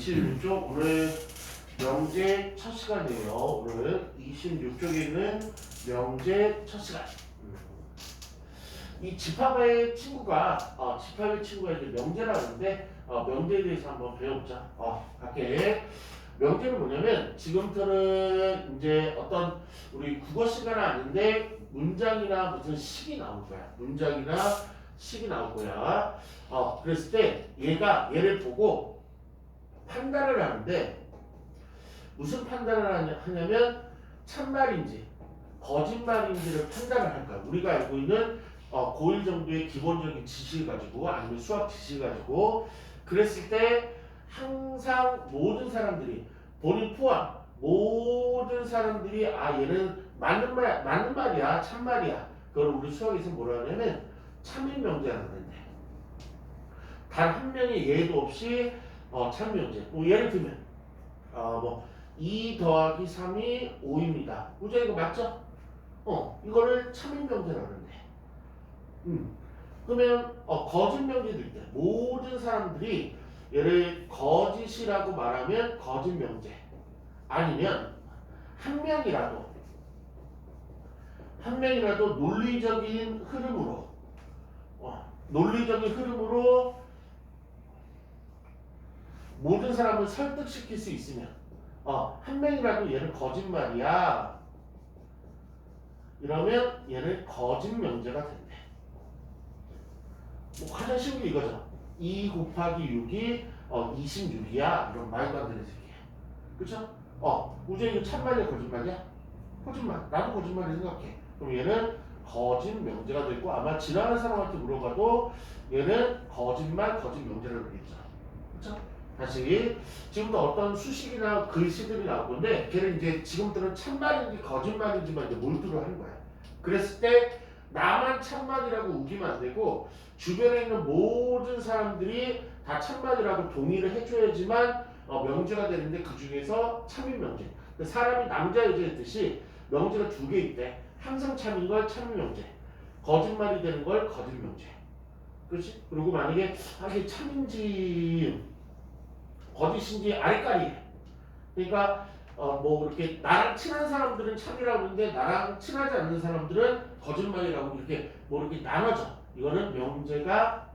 26쪽 오늘 명제 첫 시간이에요. 오늘 26쪽에 있는 명제 첫 시간. 이 집합의 친구가 이제 명제라는데 명제에 대해서 한번 배워보자. 갈게. 명제는 뭐냐면 지금부터는 이제 어떤 우리 국어 시간은 아닌데 문장이나 무슨 식이 나올 거야. 문장이나 식이 나올 거야. 그랬을 때 얘를 보고 판단을 하는데 무슨 판단을 하냐면 참말인지 거짓말인지를 판단을 할 거야. 우리가 알고 있는 고1 정도의 기본적인 지식을 가지고 아니면 수학 지식을 가지고 그랬을 때 항상 모든 사람들이 본인 포함 모든 사람들이 얘는 맞는 말이야 참말이야. 그걸 우리 수학에서 뭐라 하냐면 참인명제라고 하는데 단 한 명의 예도 없이 참명제. 예를 들면 2 더하기 3이 5입니다. 우재 이거 맞죠? 이거를 참인명제라고 하는데. 그러면 거짓명제일 때 모든 사람들이 얘를 거짓이라고 말하면 거짓명제. 아니면 한 명이라도 논리적인 흐름으로 모든 사람을 설득시킬 수 있으면 한 명이라도 얘는 거짓말이야 이러면 얘는 거짓명제가 된대. 가장 쉬운 게 이거죠. 2 곱하기 6이 26이야 이런 말도 안 되는 새끼야. 그쵸? 우재 이거 참말이야 거짓말이야? 거짓말. 나도 거짓말이 생각해. 그럼 얘는 거짓명제가 되고 아마 지나가는 사람한테 물어봐도 얘는 거짓명제라고 그러겠죠. 그쵸? 다시 지금부터 어떤 수식이나 글씨들이 나올 건데 걔는 이제 지금부터는 참말인지 거짓말인지만 이제 몰두를 하는 거야. 그랬을 때 나만 참말이라고 우기면 안 되고 주변에 있는 모든 사람들이 다 참말이라고 동의를 해줘야지만 명제가 되는데 그 중에서 참인명제. 사람이 남자 여자였듯이 명제가 두 개 있대. 항상 참인 걸 참인명제, 거짓말이 되는 걸 거짓명제. 그렇지? 그리고 만약에 이게 참인지 거짓인지 아리까리. 그러니까 이렇게 나랑 친한 사람들은 참이라고 하는데 나랑 친하지 않는 사람들은 거짓말이라고 이렇게 이렇게 나눠져. 이거는 명제가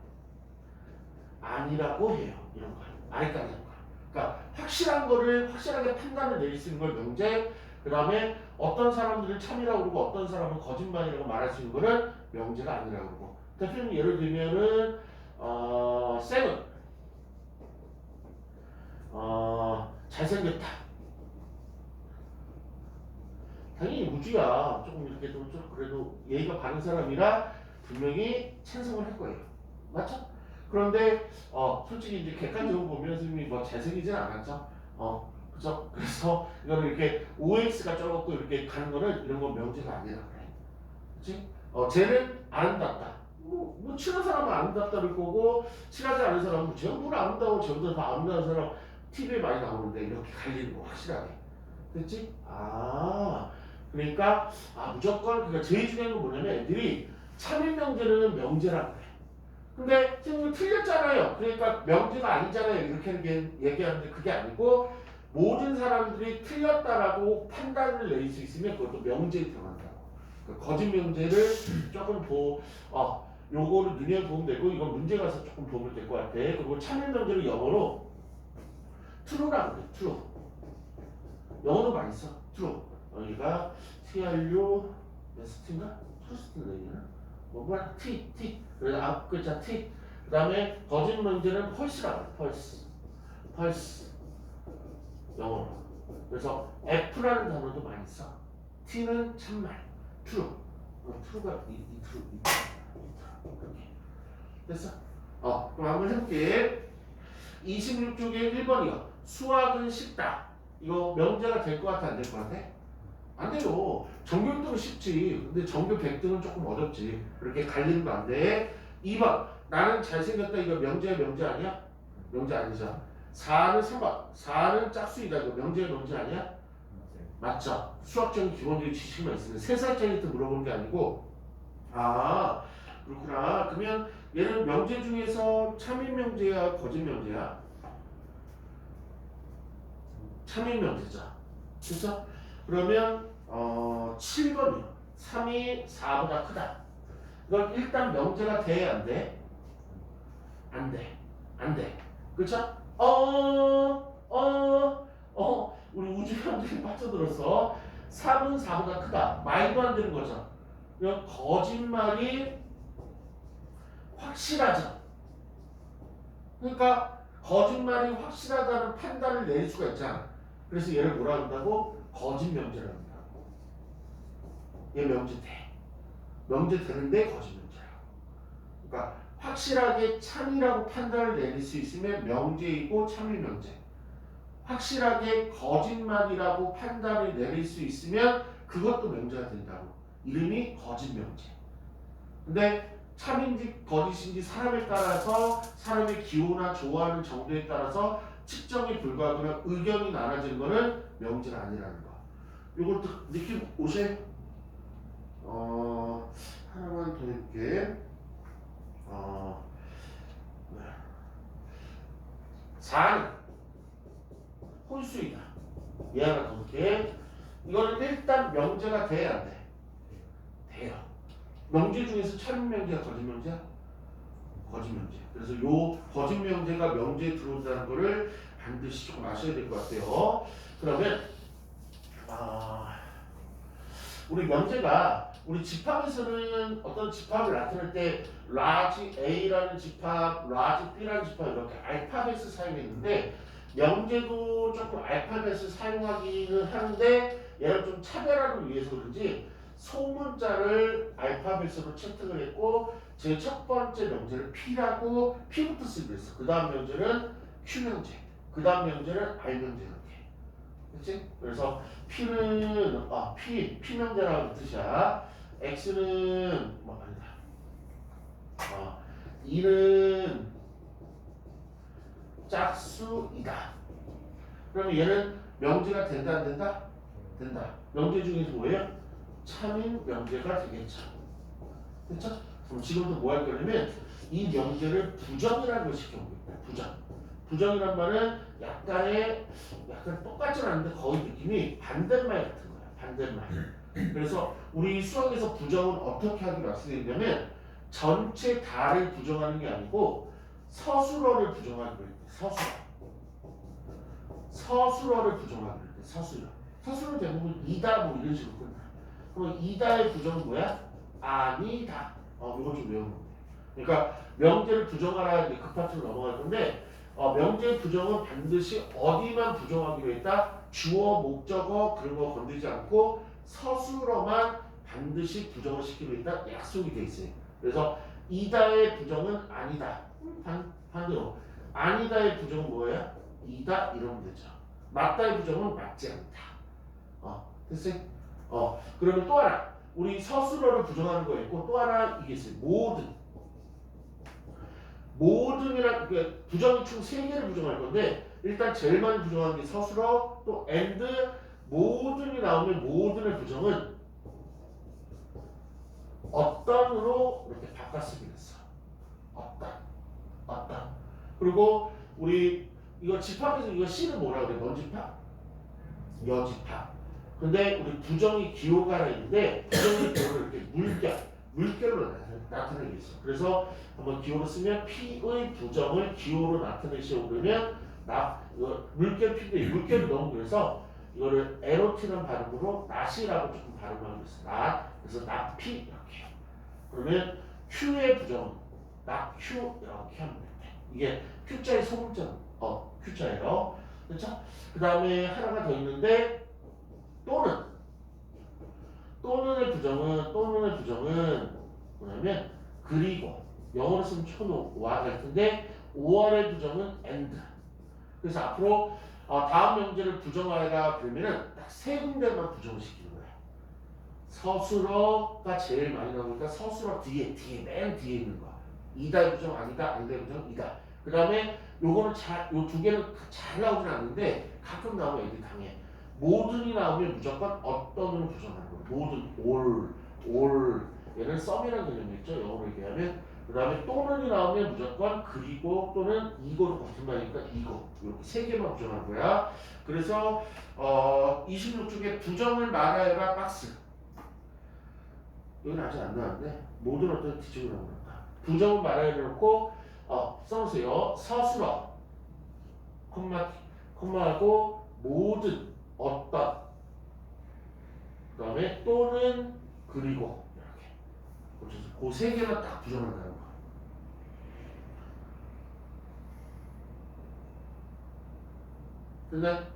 아니라고 해요. 이런 거 아리까리 하는 거. 그러니까 확실한 거를 확실하게 판단을 내릴 수 있는 걸 명제. 그 다음에 어떤 사람들은 참이라고 그러고 어떤 사람은 거짓말이라고 말할 수 있는 거는 명제가 아니라고 그러고. 대표님 예를 들면은 쌤은 잘생겼다. 당연히 우주야. 조금 이렇게 좀 그래도 예의가 바른 사람이라 분명히 찬성을 할 거예요. 맞죠? 그런데 솔직히 이제 객관적으로 보면 선생님이 잘생기진 않았죠. 그죠? 그래서 이거는 이렇게 OX가 적고 이렇게 가는 거는 이런 건 명제가 아니라 그래. 그치? 쟤는 아름답다. 친한 사람은 아름답다를 거고 친하지 않은 사람은 전부 아름다워 저보다 더 아름다운 사람 TV에 많이 나오는데 이렇게 갈리는 거 확실하게. 됐지? 그러니까 무조건 그러니까 제일 중요한 건 뭐냐면 애들이 참인명제는 명제라고 그래. 근데 선생님 틀렸잖아요. 그러니까 명제가 아니잖아요. 이렇게 얘기하는데 그게 아니고 모든 사람들이 틀렸다라고 판단을 내릴 수 있으면 그것도 명제에 들어간다고. 그러니까 거짓 명제를 조금 요거를 눈에 도움 되고 이건 문제 가서 조금 도움이 될 것 같아. 그리고 참인 명제를 영어로 true라고 그래. true. 영어도 많이 써. true. 여기가 TRU 베스트인가? 트루스트인가 얘기나? 뭐야? T. 그래서 앞 글자 T. 그 다음에 거짓 명제는 false라고 해. false. 영어로. 그래서 F라는 단어도 많이 써. T는 참말. true. true가 이 true. 이렇게. 됐어? 그럼 한번 해볼게. 26쪽에 1번이요. 수학은 쉽다. 이거 명제가 될 것 같아, 안 될 것 같아? 안 돼요. 전교 1등은 쉽지. 근데 전교 100등은 조금 어렵지. 그렇게 갈리는 거 안 돼. 2번. 나는 잘생겼다. 이거 명제 아니야? 명제 아니죠. 4는 3번. 4는 짝수이다. 이거 명제 아니야? 맞죠. 수학적인 기본적인 지식만 있으면 3살짜리한테 물어보는 게 아니고 그렇구나. 그러면 얘는 명제 중에서 참인 명제야 거짓 명제야? 참인명제죠. 그렇죠? 그러면 7번이요. 3이 4보다 크다. 이건 일단 명제가 돼, 안 돼? 안 돼. 안 돼. 그렇죠? 우리 우주형들이 빠져들었어. 3은 4보다 크다. 말도 안 되는 거죠. 이건 거짓말이 확실하죠. 그러니까 거짓말이 확실하다는 판단을 내릴 수가 있잖아. 그래서 얘를 뭐라 한다고? 거짓 명제라고 한다고. 얘 명제 돼. 명제 되는데 거짓 명제라고. 그러니까 확실하게 참이라고 판단을 내릴 수 있으면 명제이고 참이 명제. 확실하게 거짓말이라고 판단을 내릴 수 있으면 그것도 명제가 된다고. 이름이 거짓 명제. 근데 참인지 거짓인지 사람에 따라서 사람의 기호나 좋아하는 정도에 따라서 측정이 불가하거나 의견이 나눠지는 거는 명제가 아니라는 거. 요것도 느낌 오세요? 하나만 더 해볼게. 4는 홀수이다. 얘 하나 더 볼게. 이거는 일단 명제가 돼야 안 돼? 돼요. 명제 중에서 참 명제가 거짓 명제야? 거짓 명제. 그래서 요 거짓 명제가 명제에 들어온다는 거를 반드시 조금 아셔야 될 것 같아요. 그러면 우리 명제가 우리 집합에서는 어떤 집합을 나타낼 때 라지 A라는 집합, 라지 B라는 집합 이렇게 알파벳을 사용했는데 명제도 조금 알파벳을 사용하기는 하는데 얘를 좀 차별화를 위해서 그런지 소문자를 알파벳으로 채택을 했고 제 첫 번째 명제를 P라고 P부터 쓰기로 했어. 그 다음 명제는 Q명제, 그 다음 명제는 R명제 이렇게. 그렇지? 그래서 P는 P명제라는 뜻이야. X는 아니다. 2는 짝수이다. 그러면 얘는 명제가 된다 안 된다? 된다. 명제 중에서 뭐예요? 참인 명제가 되겠죠. 그렇죠? 그럼 지금부터 뭐 할 거냐면 이 명제를 부정이라고 시켜보고 있다. 부정. 부정이란 말은 약간 똑같지는 않은데 거의 느낌이 반대말 같은 거야. 반대말. 그래서 우리 수학에서 부정은 어떻게 하기로 약속했냐면 전체 다를 부정하는 게 아니고 서술어를 부정하기로 했대. 서술어를 부정하기로 했대. 서술어 대부분 이다 뭐 이런 식으로 끝나. 그럼 이다의 부정은 뭐야? 아니다. 이거 좀 외우는 거예요. 그러니까 명제를 부정하라 이제 그 파트로 넘어갈 건데 명제 부정은 반드시 어디만 부정하기로 했다? 주어, 목적어 그런 거 건드리지 않고 서술어만 반드시 부정을 시키기로 했다. 약속이 돼 있어요. 그래서 이다의 부정은 아니다. 반대로 아니다의 부정은 뭐예요? 이다 이러면 되죠. 맞다의 부정은 맞지 않다. 됐어요? 그러면 또 하나 우리 서술어를 부정하는 거 있고 또 하나 이게 있어요. 모든이란 부정이 총 3개를 부정할 건데 일단 제일 많이 부정하는 게 서술어 또 and 모든이 나오면 모든의 부정은 어떤으로 이렇게 바꿨으면 했어. 어떤. 그리고 우리 이거 집합에서 이거 C는 뭐라 그래? 뭔 집합? 여집합. 근데 우리 부정이 기호가 하나 있는데 부정의 기호를 이렇게 물결로 나타내고 있어. 그래서 한번 기호로 쓰면 P의 부정을 기호로 나타내시오 그러면 이거 물결 P인데 물결이 너무 그래서 이거를 에로티는 발음으로 낫이라고 조금 발음하고 있어. 그래서 낫 P 이렇게. 그러면 Q의 부정은 낫 Q 이렇게 하면 돼. 이게 Q자의 소문자 Q자예요. 그렇죠? 그 다음에 하나가 더 있는데 또는의 부정은 뭐냐면 그리고 영어로 쓰면 초노와 같은데 5월의 부정은 and. 그래서 앞으로 다음 명제를 부정하라 그러면은 딱 3군데만 부정을 시키는 거야. 서술어가 제일 많이 나오니까 서술어 뒤에 맨 뒤에 있는 거. 이다의 부정 아니다, 아니다의 부정 이다. 그 다음에 요거는 요 2개는 잘 나오진 않는데 가끔 나오면 애들이 당해. 모든이 나오면 무조건 어떤으로 부정하는 거예요. 모든, all 얘는 썸이라는 개념이 있죠. 영어로 얘기하면 그 다음에 또는이 나오면 무조건 그리고 또는 이거로 거듭나니까 이거 이렇게 세 개만 부정하는 거야. 그래서 26쪽에 부정을 말하여라 박스. 여기는 아직 안 나왔는데 모든 어떤 뒤쪽으로 나옵니다. 부정을 말하여 놓고 써보세요. 서술어 콤마하고 모든 어떤 그 다음에 또는 그리고 이렇게 그 세 개만 딱 부정한다는 거야. 근데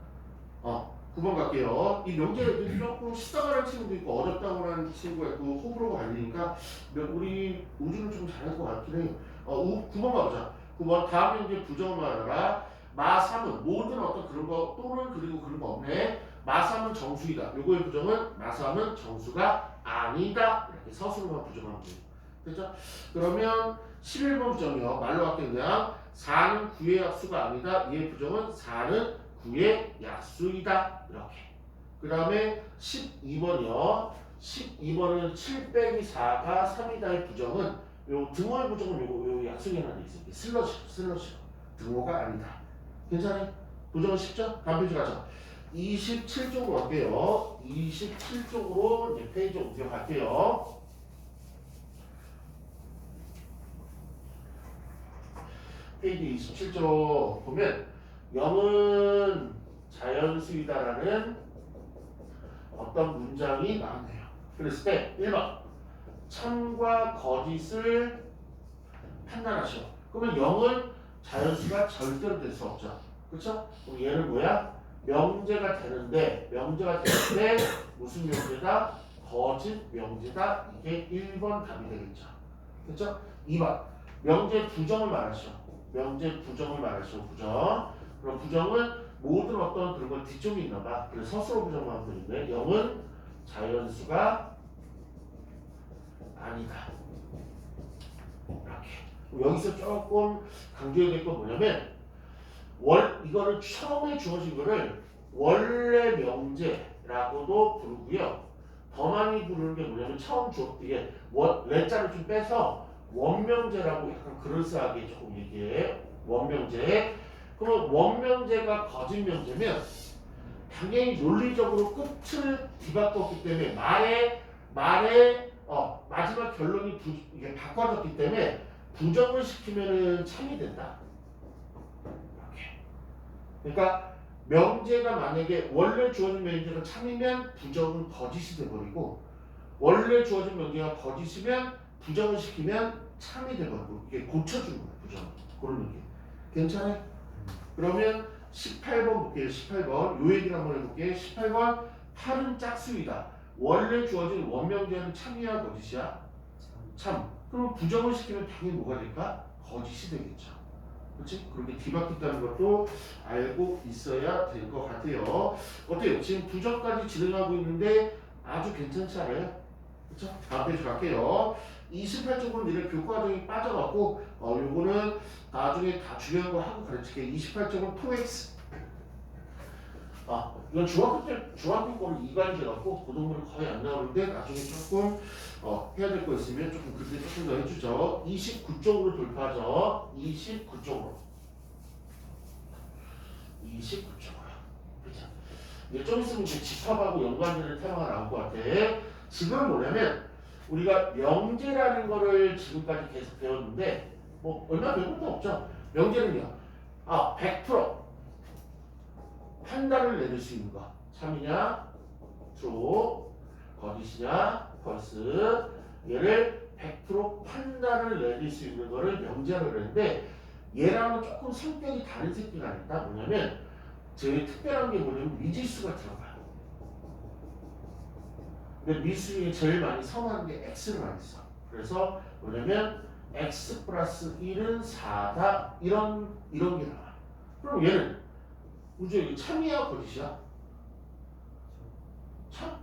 9번 갈게요. 이 명제들이 조금 쉽다고 하는 친구도 있고 어렵다고 하는 친구가 있고 호불호가 갈리니까 우리 우주는 좀 잘할 것 같긴 해요. 9번 가보자. 9번 다음 명제 부정을 말하라. 마3은 모든 어떤 그런 거 또는 그리고 그런 거 없네. 마3은 정수이다. 요거의 부정은 마3은 정수가 아니다. 이렇게 서술로만 부정하면 돼요. 됐죠? 그러면 11번 부정이요. 말로 할게요. 그냥 4는 9의 약수가 아니다. 얘의 부정은 4는 9의 약수이다. 이렇게. 그 다음에 12번이요. 12번은 7 빼기 4가 3이다의 부정은 요 등호의 부정은 요 약속이 하나 돼 있어요. 슬러시. 등호가 아니다. 괜찮아요? 부정은 쉽죠? 다음 페이지 가죠. 27쪽으로 갈게요. 27쪽으로 이제 페이지 옮겨갈게요. 페이지 27쪽 보면 0은 자연수이다라는 어떤 문장이 나오네요. 그랬을 때 1번 참과 거짓을 판단하시오. 그러면 0은 자연수가 절대로 될 수 없죠. 그렇죠? 그럼 얘는 뭐야? 명제가 되는데 무슨 명제다? 거짓 명제다. 이게 1번 답이 되겠죠. 그렇죠? 2번 명제 부정을 말하시오. 부정. 그럼 부정은 모든 어떤 그런 걸 뒤쪽에 있나 봐. 그래서 서술어 부정만 하고 있는데 0은 자연수가 아니다. 이렇게. 여기서 조금 강조해야 될 건 뭐냐면 이거를 처음에 주어진 거를 원래 명제라고도 부르고요. 더 많이 부르는 게 뭐냐면 처음 이게 레자를 좀 빼서 원명제라고 약간 그럴싸하게 조금 얘기해. 원명제. 그럼 원명제가 거짓 명제면 당연히 논리적으로 끝을 뒤바꿨기 때문에 말의 마지막 결론이 이게 바꿔졌기 때문에 부정을 시키면은 참이 된다. 이렇게. 그러니까 명제가 만약에 원래 주어진 명제가 참이면 부정은 거짓이 돼버리고 원래 주어진 명제가 거짓이면 부정을 시키면 참이 돼버리고 이게 고쳐주는 거야. 부정. 그런 느낌. 괜찮아요? 그러면 18번 볼게요. 18번. 요 얘기를 한번 해볼게요. 18번 8은 짝수이다. 원래 주어진 원명제는 참이야 거짓이야? 참. 그럼 부정을 시키면 당연히 뭐가 될까? 거짓이 되겠죠. 그렇지? 그렇게 뒤바뀌었다는 것도 알고 있어야 될 것 같아요. 어때요? 지금 부정까지 진행하고 있는데 아주 괜찮지 않아요? 그렇죠? 다음 페이지 갈게요. 28쪽은 이렇게 교과정이 빠져갖고 요거는 나중에 다 중요한 거 하고 가르칠게요. 28쪽은 2x. 이건 중학교 거를 이관제 갖고 고등부는 거의 안 나오는데 나중에 조금 해야 될 거 있으면 조금 그때 조금 더 해주죠. 29쪽으로 돌파하죠. 29쪽으로. 그렇죠. 이제 좀 있으면 이제 집합하고 연관되는 테마가 나올 것 같아. 지금 뭐냐면 우리가 명제라는 거를 지금까지 계속 배웠는데 뭐 얼마 배운 것도 없죠. 명제는요. 100% 판단을 내릴 수 있는 거. 참이냐, true, 거짓이냐, false. 얘를 100% 판단을 내릴 수 있는 거를 명제라고 그러는데 얘랑은 조금 성격이 다른 새끼가 있다. 뭐냐면 제일 특별한 게 뭐냐면 미지수가 들어가요. 근데 미수에 제일 많이 선호하는 게 x를 많이 써. 그래서 뭐냐면 x 플러스 1은 4다. 이런 게 나와. 그럼 얘는 우주에 참이야 거짓이야? 참이야?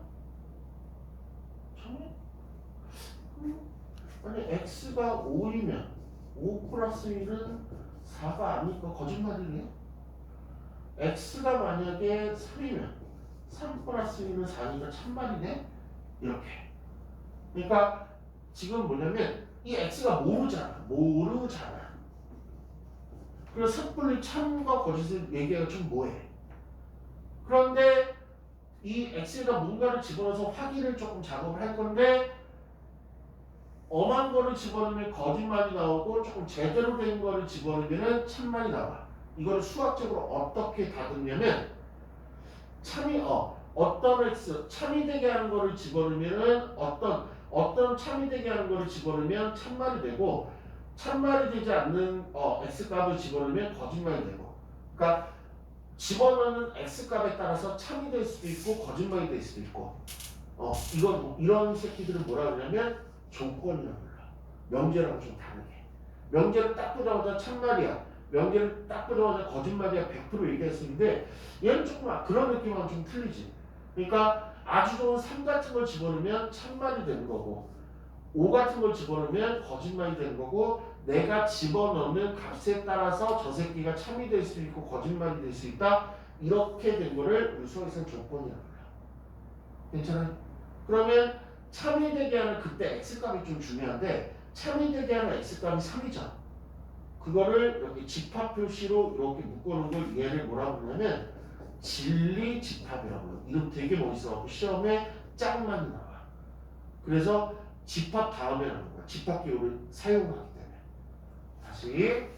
아니 x가 5이면 5 플러스 1은 4가 아니니까 거짓말이네. x가 만약에 3이면 3 플러스 1은 4니까 참말이네. 이렇게. 그러니까 지금 뭐냐면 이 x가 모르잖아. 그래서 섣불리 참과 거짓을 얘기하기가 좀 뭐해. 그런데 이 x에다 뭔가를 집어넣어서 확인을 조금 작업을 할 건데 엄한 거를 집어넣으면 거짓말이 나오고 조금 제대로 된 거를 집어넣으면 참말이 나와. 이거를 수학적으로 어떻게 다듬냐면 어떤 x 참이 되게 하는 거를 집어넣으면은 어떤 참이 되게 하는 거를 집어넣으면 참말이 되고 참말이 되지 않는 x 값을 집어넣으면 거짓말이 되고. 그러니까 집어넣는 x 값에 따라서 참이 될 수도 있고 거짓말이 될 수도 있고. 이런 새끼들은 뭐라 그러냐면 조건이라고 불러. 명제랑 좀 다르게. 명제를 딱 보자마자 참말이야. 명제를 딱 보자마자 거짓말이야. 100% 얘기할 수 있는데 얘는 조금 그런 느낌하고 좀 틀리지. 그러니까 아주 좋은 3 같은 걸 집어넣으면 참말이 되는 거고 5 같은 걸 집어넣으면 거짓말이 되는 거고 내가 집어넣는 값에 따라서 저 새끼가 참이 될 수 있고 거짓말이 될 수 있다. 이렇게 된 거를 우리 수학에서는 조건이라고 해요. 괜찮아요? 그러면 참이 되게 하는 그때 x값이 좀 중요한데 참이 되게 하는 x값이 3이죠. 그거를 이렇게 집합 표시로 이렇게 묶어놓은 걸 얘를 뭐라고 부르냐면 진리 집합이라고 해요. 이름 되게 멋있어갖고 시험에 짱 많이 나와. 그래서 집합 다음에 나오는 거야. 집합 기호를 사용하기 때문에. 다시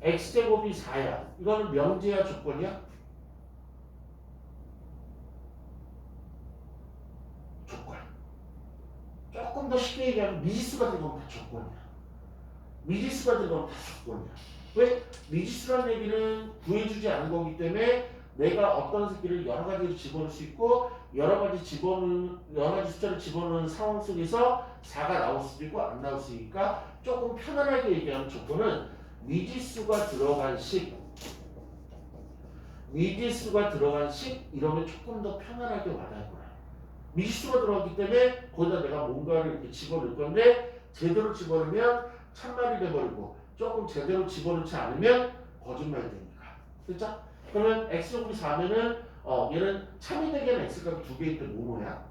x제곱이 4야. 이거는 명제야 조건이야? 조건. 조금 더 쉽게 얘기하면 미지수가 들어가면 다 조건이야. 미지수가 들어가면 다 조건이야. 왜? 미지수라는 얘기는 구해주지 않은 거기 때문에 내가 어떤 새끼를 여러 가지로 집어넣을 수 있고 여러 가지 숫자를 집어넣는 상황 속에서 4가 나올 수도 있고 안 나올 수 있으니까 조금 편안하게 얘기하는 조건은 미지수가 들어간 식 이러면 조금 더 편안하게 와닿을 거야. 미지수가 들어갔기 때문에 거기다 내가 뭔가를 이렇게 집어넣을 건데 제대로 집어넣으면 참말이 돼버리고 조금 제대로 집어넣지 않으면 거짓말이 되니까. 그렇죠? 그러면 x제곱이 4면은 얘는 참이 되게 하는 x값이 2개일 때 뭐야?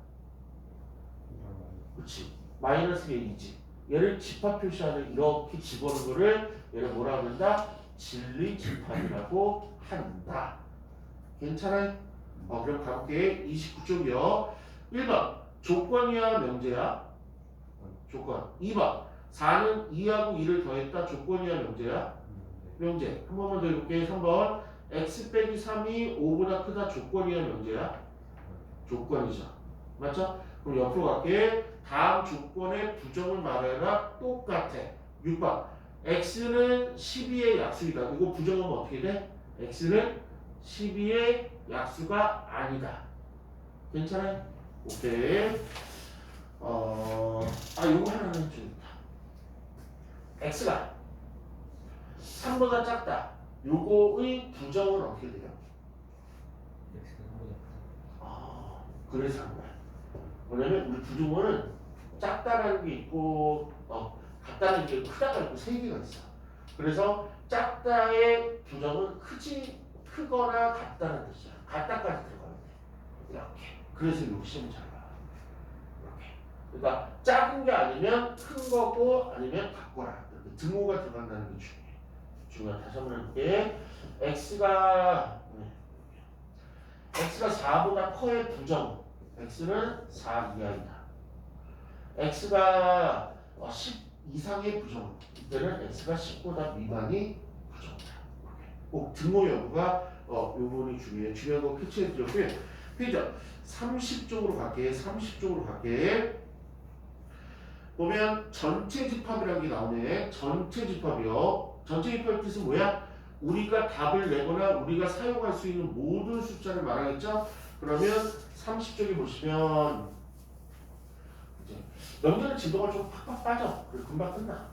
그렇지. 마이너스 얘이지. 얘를 집합 표시하는 이렇게 집어넣은 거를 얘를 뭐라 그런다? 진리 집합이라고 한다. 괜찮아요? 그럼 가볼게. 29쪽이요. 1번 조건이야 명제야? 조건. 2번 4는 2하고 2를 더했다. 조건이야 명제야? 명제. 한 번만 더 해볼게. 3번 x 빼기 3이 5보다 크다. 조건이야 명제야? 조건이죠. 맞죠? 그럼 옆으로 갈게. 다음 조건의 부정을 말해라. 똑같아. 6번 x는 12의 약수이다. 이거 부정하면 어떻게 돼? x는 12의 약수가 아니다. 괜찮아요? 오케이. 요거 하나는 좀 있다. x가 3보다 작다. 요거의 부정은 어떻게 돼요? 그래서 한 거야. 뭐냐면 우리 부정어는 작다라는 게 있고 같다는 게 크다가 있고 세 개가 있어. 그래서 작다의 부정은 크거나 같다는 뜻이야. 같다까지 들어가면 돼. 이렇게. 그래서 요 시험 잘 봐. 이렇게. 그러니까 작은 게 아니면 큰 거고 아니면 같거나 이렇게 등호가 들어간다는 게 중요해. 다시 한번 해볼게. x가 4보다 커의 부정. x는 4 이하이다. x가 10 이상의 부정. 이때는 x가 10보다 미만이 부정이다. 꼭 등호 여부가 요 부분이 중요해. 중요한 거 캐치해 드렸고요. 페이지 30쪽으로 갈게. 30쪽으로 갈게. 보면 전체 집합이라는 게 나오네. 전체 집합이요. 전체 집합의 뜻은 뭐야? 우리가 답을 내거나 우리가 사용할 수 있는 모든 숫자를 말하겠죠? 그러면 30쪽에 보시면 이제 명제는 진도가 좀 팍팍 빠져. 그리고 금방 끝나.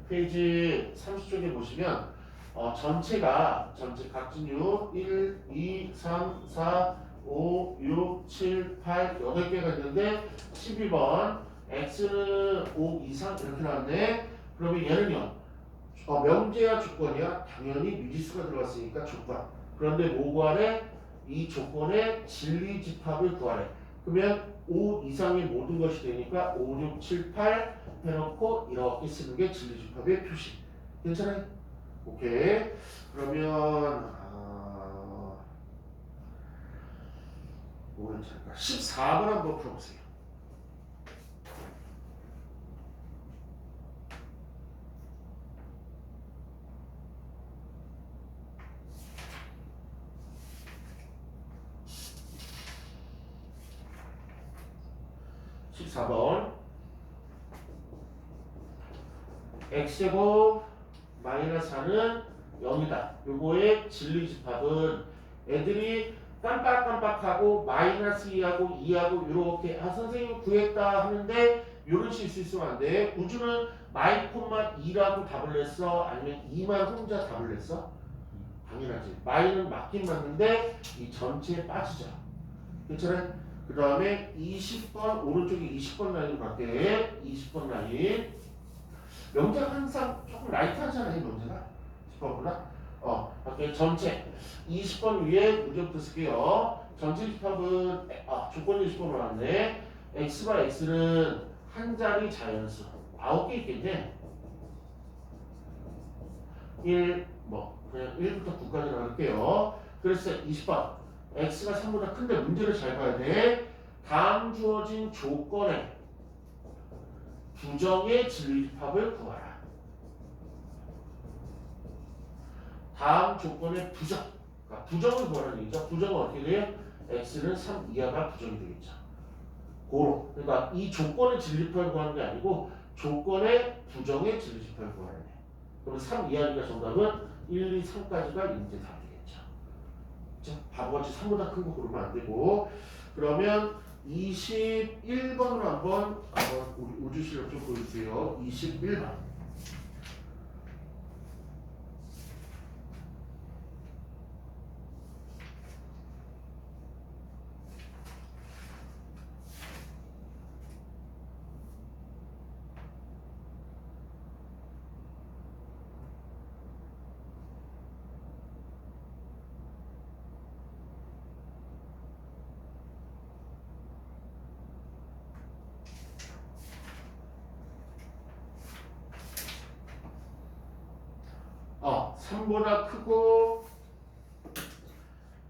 페이지 30쪽에 보시면 전체 각진유 1, 2, 3, 4, 5, 6, 7, 8, 8개가 있는데 12번 x는 5 이상 이렇게 나왔네. 그러면 얘는요. 명제야 조건이야? 당연히 미지수가 들어갔으니까 조건. 그런데 뭐 구하래? 이 조건의 진리 집합을 구하래. 그러면 5 이상의 모든 것이 되니까 5, 6, 7, 8 해놓고 이렇게 쓰는 게 진리집합의 표시. 괜찮아요? 오케이. 그러면 뭐가 괜찮을까? 14번 한번 풀어보세요. 14번 x제곱 마이너스 4는 0이다. 요거의 진리집합은 애들이 깜빡깜빡하고 마이너스 2하고 2하고 이렇게 선생님 구했다 하는데 요런 실수 있으면 안 돼. 우주는 마이 콤마 2라고 답을 냈어? 아니면 2만 혼자 답을 냈어? 당연하지. 마이는 맞긴 맞는데 이 전체에 빠지죠. 괜찮아요? 그 다음에 20번 오른쪽에 20번 라인 갈게. 20번 라인 명제가 항상 조금 라이트하잖아요. 명제가 10번보다 갈게. 전체 20번 위에 문제부터 쓸게요. 전체 집합은 조건이 20번 나왔네. x와 x는 한 자리 자연수 9개 있겠네. 1 그냥 1부터 9까지 나갈게요. 그래서 20번 x가 3보다 큰데 문제를 잘 봐야 돼. 다음 주어진 조건에 부정의 진리집합을 구하라. 다음 조건의 부정. 그러니까 부정을 구하라는 얘기죠. 부정은 어떻게 돼요? x는 3 이하가 부정이 되겠죠. 고로. 그러니까 이 조건의 진리집합을 구하는 게 아니고 조건의 부정의 진리집합을 구하라는 거예요. 그럼 3 이하니까 정답은 1, 2, 3까지가 이제 답이겠죠. 바보같이 3보다 큰 거 고르면 안 되고. 그러면 21번으로 한번 우리 우주실력 좀 보여주세요. 21번. 어, 3보다 크고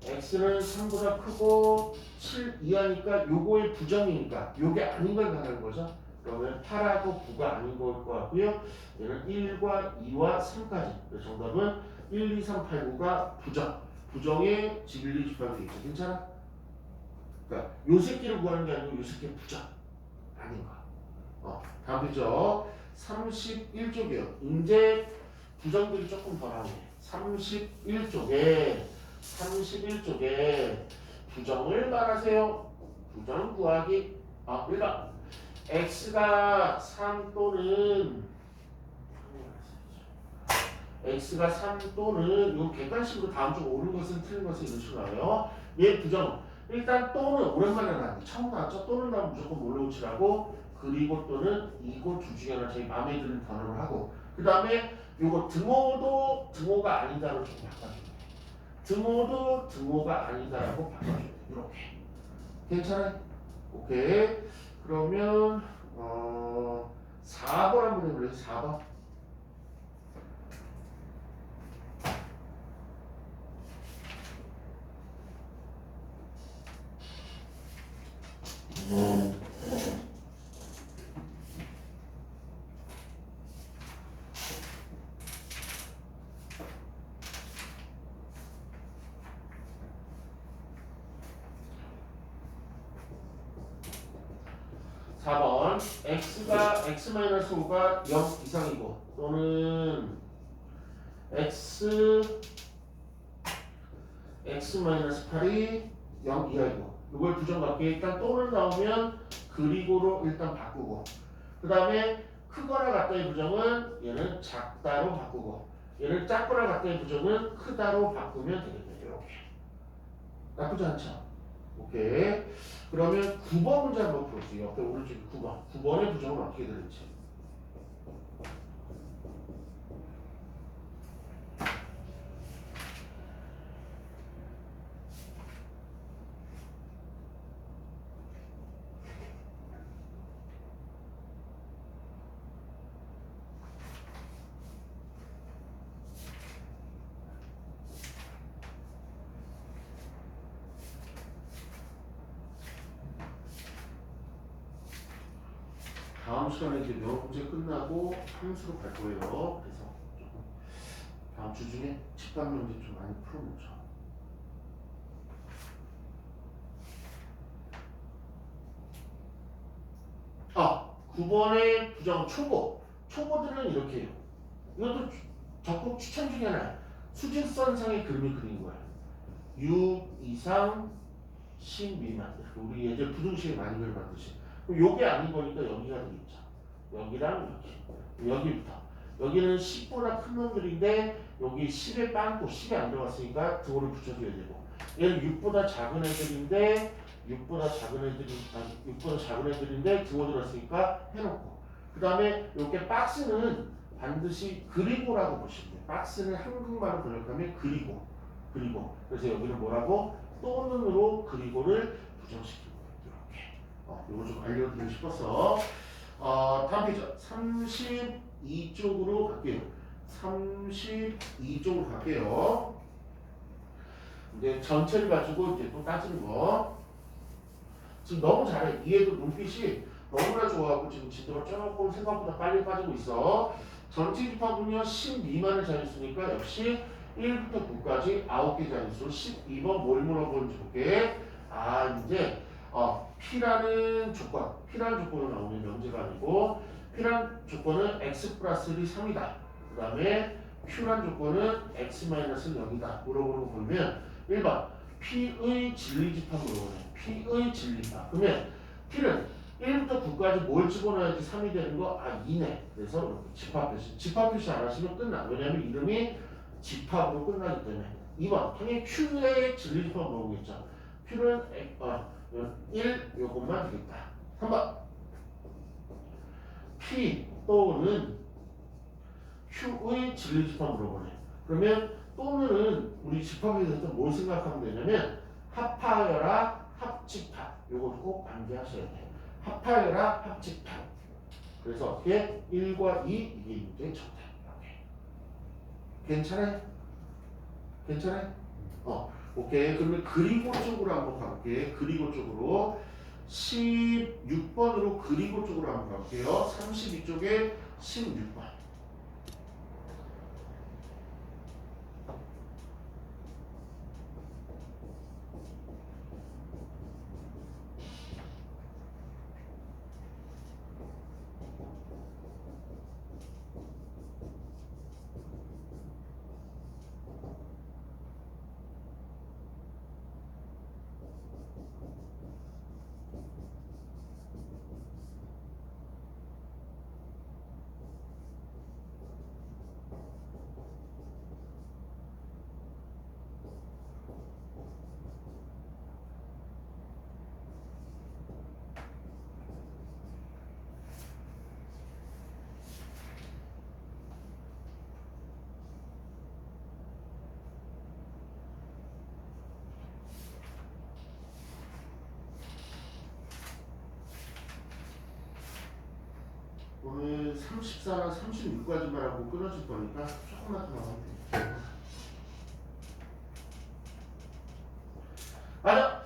x는 3보다 크고 7 이하니까 요거의 부정이니까 요게 아닌 걸 말하는 거죠. 그러면 8하고 9가 아닌 걸 것 같고요. 얘는 1과 2와 3까지. 그래서 정답은 1, 2, 3, 8, 9가 부정. 부정의 진리 집합이 있죠. 괜찮아? 그러니까 요 새끼를 구하는 게 아니고 요 새끼는 부정. 아닌 거. 다음 되죠. 31쪽이요. 이제 부정들이 조금 더 나오네. 31쪽에 부정을 말하세요. 부정 구하기. 그러니까 x가 3 또는 요 객관식으로 다음 쪽 옳은 것은 틀린 것은 이런 식으로 나와요. 얘 부정. 일단 또는 오랜만에 나왔는데 처음 나왔죠. 또는 나오면 무조건 뭘로 고치라고. 그리고 또는 이거 둘 중에 하나 자기 마음에 드는 단어를 하고 그 다음에 요거 등호도 등호가 아니다로 좀 바꿔줘요. 등호도 등호가 아니다라고 바꿔줘요. 이렇게. 괜찮아요? 오케이. 그러면 4번 한번 해볼래요? 4번. x가 x-5가 0 이상이고 또는 x-8이 0 이하이고 이걸 부정받게 일단 또는 나오면 그리고로 일단 바꾸고 그 다음에 크거나 같다의 부정은 얘는 작다로 바꾸고 얘는 작거나 같다의 부정은 크다로 바꾸면 되겠네요. 이렇게 나쁘지 않죠? 오케이. 그러면 9번 문제 한번 풀어주세요. 옆에 오른쪽에 9번. 9번의 부정은 어떻게 되는지. 다음 시간에 이제 명제 끝나고 함수로 갈 거예요. 그래서 조금 다음 주 중에 집합 명제 좀 많이 풀어놓죠. 아, 9번의 부정 초보. 초보들은 이렇게 해요. 이것도 적극 추천 중에 하나야. 수직선상의 그림을 그린 거야. 6 이상 10 미만. 우리 예전 부등식에 많이 그려봤듯이. 그럼 요게 아닌 거니까 여기가 되겠죠. 여기랑 여기. 여기부터. 여기는 10보다 큰 놈들인데 여기 10에 빵꾸 10에 안 들어갔으니까 등호를 붙여줘야 되고. 얘는 6보다 작은 애들인데 6보다 작은 애들인데 등호 들어갔으니까 해놓고. 그 다음에 이렇게 박스는 반드시 그리고라고 보시면 돼요. 박스는 한국말로 번역하면 그리고. 그래서 여기는 뭐라고? 또는으로 그리고를 부정시키고 이렇게. 이거 좀 알려드리고 싶어서. 다음 페이지 32쪽으로 갈게요. 32쪽으로 갈게요. 이제 전체를 가지고 이제 또 따지는 거. 지금 너무 잘해. 이해도 눈빛이 너무나 좋아하고 지금 진도가 조금 생각보다 빨리 빠지고 있어. 전체 집합은요 10 미만의 자릿수니까 역시 1부터 9까지 9개 자릿수. 12번 뭘 물어보는지 볼게. 이제 P라는 조건으로 나오는 명제가 아니고 P라는 조건은 X 플러스 1이 3이다. 그 다음에 Q라는 조건은 X 마이너스 0이다. 물어보는 거 보면 1번 P의 진리집합 물어보네. P의 진리집합. 그러면 P는 1부터 9까지 뭘 집어넣어야지 3이 되는 거? 2네. 그래서 이렇게 집합 표시. 집합 표시 안 하시면 끝나. 왜냐면 이름이 집합으로 끝나기 때문에. 2번 당연히 Q의 진리집합 물어보겠죠. Q는 1 요것만 되겠다. 3번 P 또는 Q의 진리집합 물어보네. 그러면 또는 우리 집합에 대해서 뭘 생각하면 되냐면 합하여라 합집합. 요걸 꼭 암기하셔야 돼요. 합하여라 합집합. 그래서 어떻게 1과 2 이게 이제 정답. 괜찮아요? 오케이. 그러면 그리고 쪽으로 한번 가볼게. 그리고 쪽으로 16번으로 그리고 쪽으로 한번 가볼게요. 32쪽에 16번. 오늘 34랑 36까지만 하고 끊어질 거니까 조금만 더 나가면 돼요. 맞아.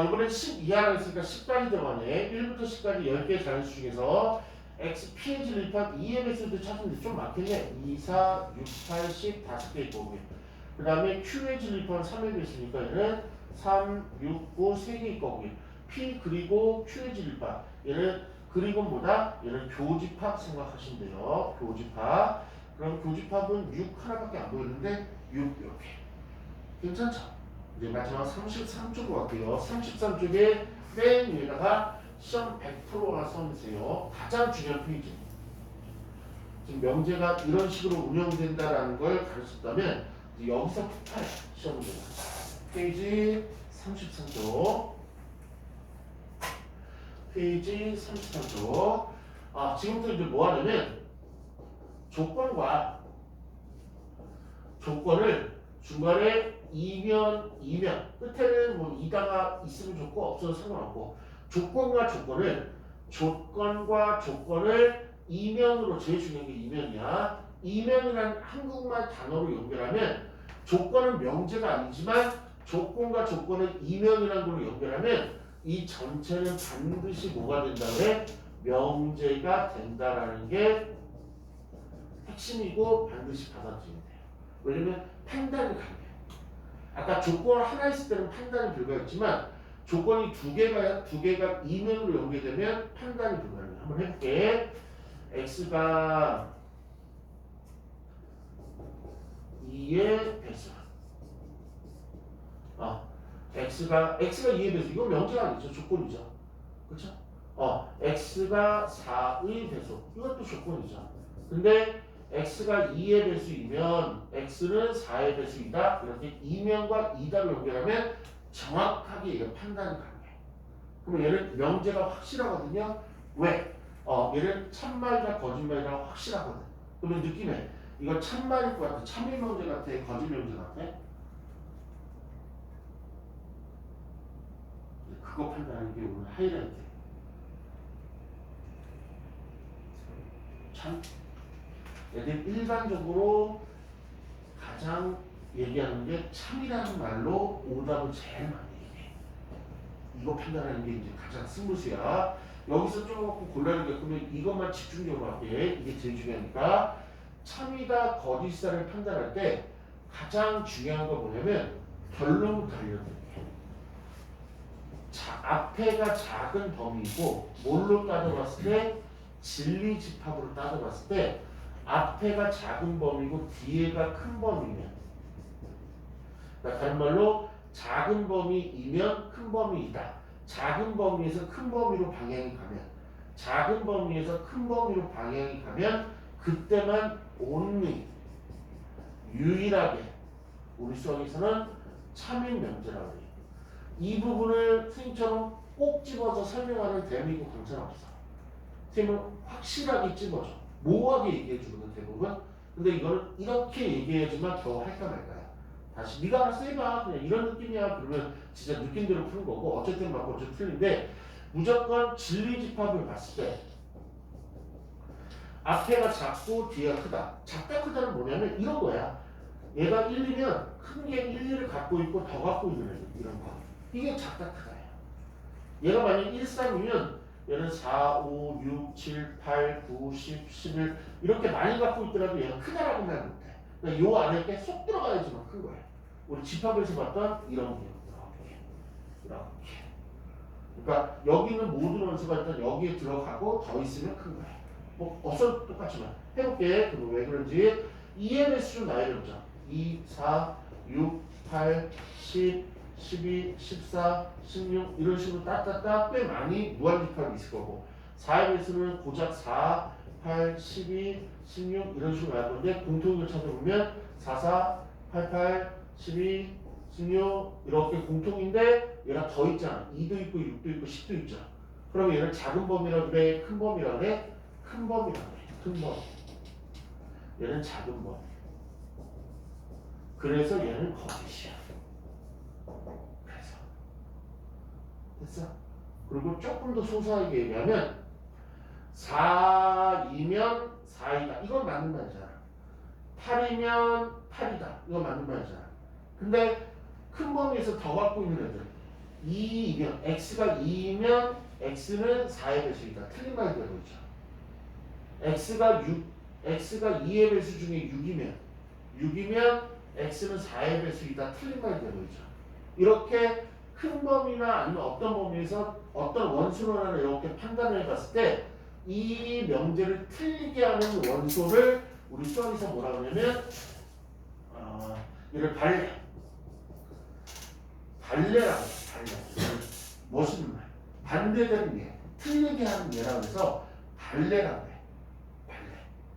이번엔 10 이하라고 했으니까 10까지 들어가네. 1부터 10까지 10개 자릿수 중에서 X, P의 진리집합 EMS도 찾는데 좀 많겠네. 2, 4, 6, 8, 10 5개 있고. 그 다음에 Q의 진리집합은 3개 있으니까 얘는 3, 6, 9 3개 있고. P 그리고 Q의 진리집합 얘는 그리고보다 얘는 교집합 생각하시면 돼요. 교집합. 그럼 교집합은 6 하나밖에 안 보이는데 6 이렇게. 괜찮죠? 이제 마지막 33쪽으로 갈게요. 33쪽에 맨 위에다가 시험 100%가 써주세요. 가장 중요한 페이지. 지금 명제가 이런 식으로 운영된다라는 걸 가르쳤다면 여기서 폭발해. 시험 문제가. 페이지 33쪽. 페이지 33쪽. 지금부터 이제 뭐 하냐면 조건을 중간에 이면 끝에는 뭐 이다가 있으면 좋고 없어도 상관없고 조건과 조건을 이면으로 제일 중요한 게 이면이야. 이면이란 한국말 단어로 연결하면 조건은 명제가 아니지만 조건과 조건을 이면이라는 걸로 연결하면 이 전체는 반드시 뭐가 된다 그래? 명제가 된다라는 게 핵심이고 반드시 받아들여야 돼요. 왜냐면 판단이 강해요. 아까 조건 하나 있을 때는 판단이 불가했지만 조건이 두 개가 이면으로 연계되면 판단이 불가해요. 한번 해볼게. x가 2의 배수. x가 2의 배수. 이건 명제가 아니죠. 조건이죠. 그렇죠? x가 4의 배수. 이것도 조건이죠. 근데 x가 2의 배수이면 x는 4의 배수이다. 이렇게 이면과 이다를 연결하면 정확하게 이게 판단이 가능해. 그럼 얘는 명제가 확실하거든요. 왜? 얘는 참말이다 거짓말이다 확실하거든. 그러면 느낌에 이거 참말일 것 같아. 참일 명제 같아. 거짓 명제 같아. 그거 판단하는 게 오늘 하이라이트. 참 얘들 일반적으로 가장 얘기하는 게 참이라는 말로 오답을 제일 많이 얘기해. 이거 판단하는 게 이제 가장 스무스야. 여기서 조금 곤란하게 그러면 이것만 집중적으로 할게. 이게 제일 중요하니까. 참이다 거짓사를 판단할 때 가장 중요한 거 뭐냐면 결론부터 알려드릴게. 앞에가 작은 범위이고 뭘로 따져봤을 때 진리 집합으로 따져봤을 때 앞에가 작은 범위고 뒤에가 큰 범위면, 그러니까 다른 말로 작은 범위이면 큰 범위이다. 작은 범위에서 큰 범위로 방향이 가면, 작은 범위에서 큰 범위로 방향이 가면 그때만 only 유일하게 우리 수학에서는 참인 명제라고 해요. 이 부분을 선생님처럼 꼭 집어서 설명하는 대한민국 강사는 없어. 선생님은 확실하게 집어줘. 모호하게 얘기해주거든 대부분. 근데 이거는 이렇게 얘기해야지만 더 할까 말까야. 다시 네가 알아서 해봐. 그냥 이런 느낌이야. 그러면 진짜 느낌대로 푸는 거고 어쨌든 맞고 어쨌든 틀린데 무조건 진리 집합을 봤을 때 앞에가 작고 뒤에가 크다. 작다 크다는 뭐냐면 이런 거야. 얘가 1이면 큰 게 1, 2를 갖고 있고 더 갖고 있는 애들 이런 거. 이게 작다 크다예요. 얘가 만약 1, 3이면 얘는 4, 5, 6, 7, 8, 9, 10, 11 이렇게 많이 갖고 있더라도 얘는 크다라고는 못해. 그러니까 요 안에 게 쏙 들어가야지만 큰 거예요. 우리 집합에서 봤던 이런 게 이렇게. 그러니까 여기는 모든 원수가 일단 여기에 들어가고 더 있으면 큰 거예요. 뭐 없어 똑같지만 해볼게. 그럼 왜 그런지 2의 배수 나열해보자. 2, 4, 6, 8, 10, 12, 14, 16 이런 식으로 따따따 꽤 많이 무한집합이 있을 거고 4의 배수는 고작 4, 8, 12, 16 이런 식으로 나올 건데 공통을 찾아보면 4, 4, 8, 8, 12, 16 이렇게 공통인데 얘가 더 있잖아. 2도 있고 6도 있고 10도 있죠. 그러면 얘는 작은 범위라 그래? 큰 범위라 그래? 큰 범위라 그래. 큰 범위. 얘는 작은 범위. 그래서 얘는 거짓이야. 그래서 됐어? 그리고 조금 더 소소하게 얘기하면 4이면 4이다. 이건 맞는 말이잖아. 8이면 8이다. 이건 맞는 말이잖아. 근데 큰 범위에서 더 갖고 있는 애들 2이면 x가 2이면 x는 4의 배수이다. 틀린 말이 되고 있죠. x가 2의 배수 중에 6이면 x는 4의 배수이다. 틀린 말이 되고 있죠. 이렇게 큰 범위나 아니면 어떤 범위에서 어떤 원수를 하나 이렇게 판단을 해봤을 때 이 명제를 틀리게 하는 원소를 우리 수학에서 뭐라 그러냐면 이를 발레라고 해요. 발레. 멋있는 말. 반대되는 예. 틀리게 하는 예라고 해서 발레라고 해. 발레.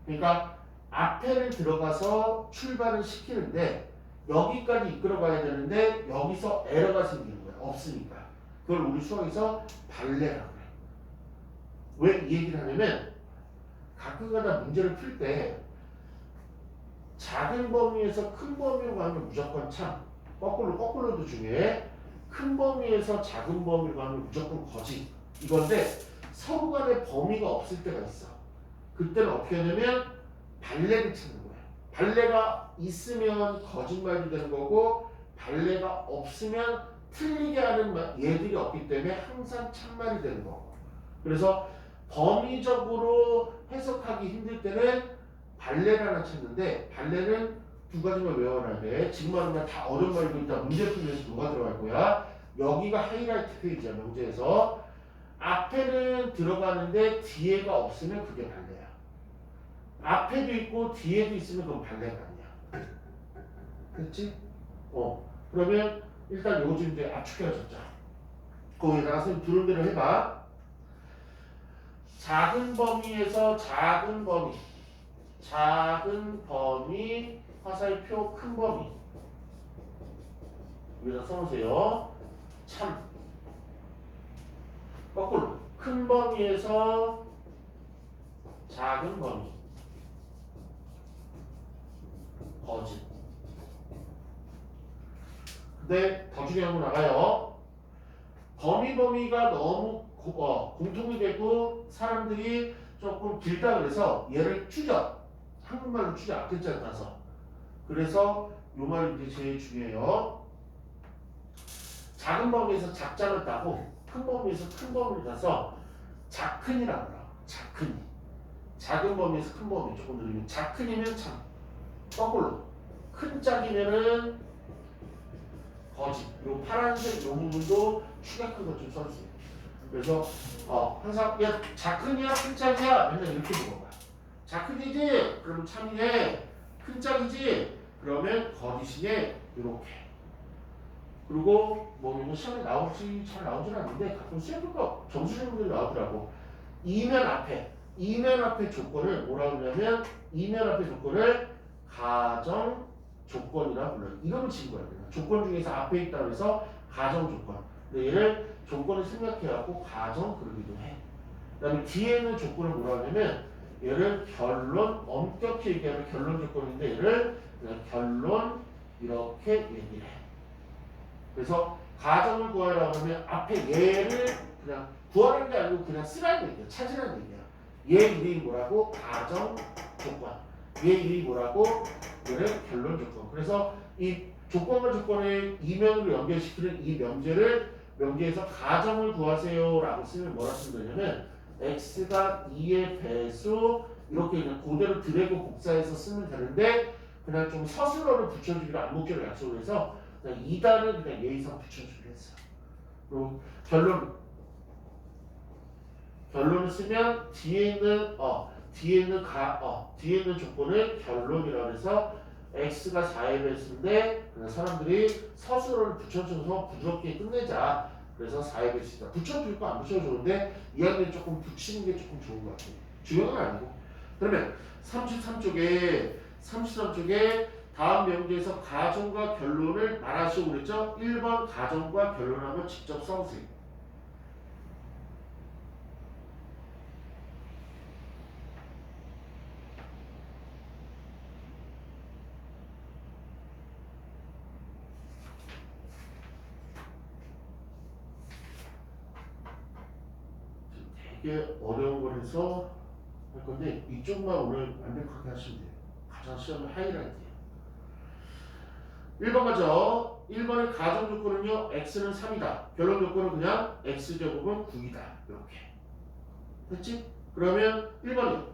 그러니까 앞에를 들어가서 출발을 시키는데 여기까지 이끌어가야 되는데 여기서 에러가 생기는 거야. 없으니까. 그걸 우리 수학에서 발레라고 해. 왜 이 얘기를 하냐면 가끔가다 문제를 풀 때 작은 범위에서 큰 범위로 가면 무조건 참 거꾸로도 중요해. 큰 범위에서 작은 범위로 가면 무조건 거짓 이건데 서로 간에 범위가 없을 때가 있어. 그때는 어떻게 하냐면 발레를 찾는 거야. 발레가 있으면 거짓말이 되는 거고 발레가 없으면 틀리게 하는 얘들이 없기 때문에 항상 참말이 되는 거고. 그래서 범위적으로 해석하기 힘들 때는 발레를 하나 찾는데 발레는 두 가지만 외워놔야 돼. 지금 하는 건 다 어려운 말이고 일단 문제 풀면서 뭐가 들어갈 거야? 여기가 하이라이트 페이지야 명제에서. 앞에는 들어가는데 뒤에가 없으면 그게 발레야. 앞에도 있고 뒤에도 있으면 그건 발레가 아니야. 그렇지? 그러면 일단 요거 좀 이제 압축해줬자. 거기다가 선생님 들은 대로 해봐. 작은 범위에서 작은 범위 화살표 큰 범위 여기다 써놓으세요. 참 거꾸로 큰 범위에서 작은 범위 거짓. 근데 더 중요한 거 나가요. 범위가 너무 공통이 되고 사람들이 조금 길다 그래서 얘를 추적, 한국말로 추적 앞글자를 따서. 그래서 요 말이 이제 제일 중요해요. 작은 범위에서 작자를 따고 큰 범위에서 큰 범위를 따서 작큰이라고 그래요. 작큰. 작은 범위에서 큰 범위 조금 늘리면 작큰이면 참 거꾸로 큰 짝이면은 거짓. 요 파란색 요 부분도 추격한 것 좀 써주세요. 그래서 항상 야 작큰이야 큰 짝이야 맨날 이렇게 물어봐. 작큰이지? 그럼 참이네. 큰 짝이지? 그러면 거짓이네. 이렇게. 그리고 뭐 이거 시험에 나올지 잘 나오진 않는데 가끔 시험과 점수시험들이 나오더라고. 이면 앞에 조건을 뭐라 그러냐면 이면 앞에 조건을 가정 조건이라 불러요. 이름을 지은 거야. 조건 중에서 앞에 있다고 해서 가정 조건. 근데 얘를 조건을 생략해갖고 가정 그러기도 해. 그 다음에 뒤에 있는 조건을 뭐라 하냐면 얘를 결론, 엄격히 얘기하면 결론 조건인데 얘를 그냥 결론 이렇게 얘기를 해. 그래서 가정을 구하라고 하면 앞에 얘를 그냥 구하라는 게 아니고 그냥 쓰라는 얘기야. 찾으라는 얘기야. 얘 이름이 뭐라고? 가정 조건. 얘 이름이 뭐라고? 얘를 결론 조건. 그래서 이 조건과 조건을 이면으로 연결시키는 이 명제에서 가정을 구하세요라고 쓰면 뭐라 쓰면 되냐면 x가 2의 배수 이렇게 그냥 그대로 드래그 복사해서 쓰면 되는데 그냥 좀 서술어를 붙여주기로 암묵적으로 약속을 해서 그냥 2단을 그냥 예의상 붙여주기로 했어. 그리고 결론을 쓰면 뒤에 있는 조건을 결론이라고 해서 x가 4의 배수인데 사람들이 서술어를 붙여줘서 부드럽게 끝내자. 그래서 4의 배수다. 붙여줄 거 안 붙여주는데 이학년 조금 붙이는 게 조금 좋은 것 같아요. 중요한 건 아니고. 그러면 33쪽에 다음 명제에서 가정과 결론을 말하시고 그랬죠? 1번 가정과 결론하고 직접 써보세요. 되게 어려운 걸 해서 할 건데 이쪽만 오늘 완벽하게 하시면 돼요. 가장 시험의 하이라이트예요. 1번 가죠. 1번의 가정 조건은요. x는 3이다. 결론 조건은 그냥 x제곱은 9이다. 이렇게. 됐지? 그러면 1번이요.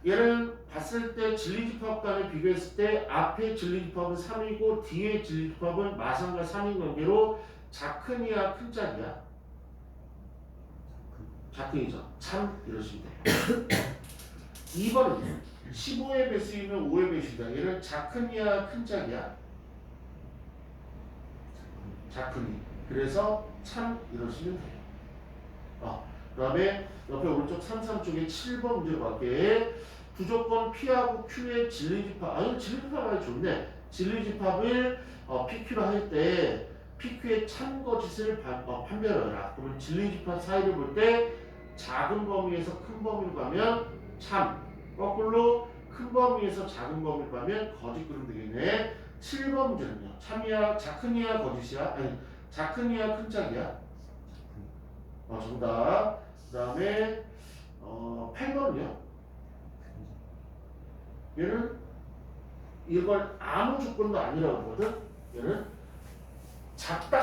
얘는 봤을 때 진리집합과는 비교했을 때 앞에 진리집합은 3이고 뒤에 진리집합은 마상과 3인 관계로 작큰이야 큰 짝이야? 작큰이죠. 참 이러시면 돼요. 2번은 15의 배수이면 5의 배수이다. 얘는 작큰이야 큰 짝이야? 작큰이. 그래서 참 이러시면 돼요. 그 다음에 옆에 오른쪽 33쪽에 7번 문제로 갈게. 부조건 P하고 Q의 진리집합. 아니 진리집합 말이 좋네. 진리집합을 PQ로 할 때 PQ의 참거짓을 판별하라. 그러면 진리집합 사이를 볼 때 작은 범위에서 큰 범위로 가면 참. 거꾸로 큰 범위에서 작은 범위로 가면 거짓 그럼 되겠네. 7번 문제는요. 참이야 작은이야 거짓이야? 아니 작은이야 큰 짝이야? 정답. 그 다음에 8번은요. 얘는 이걸 아무 조건도 아니라고 하거든. 얘는 작다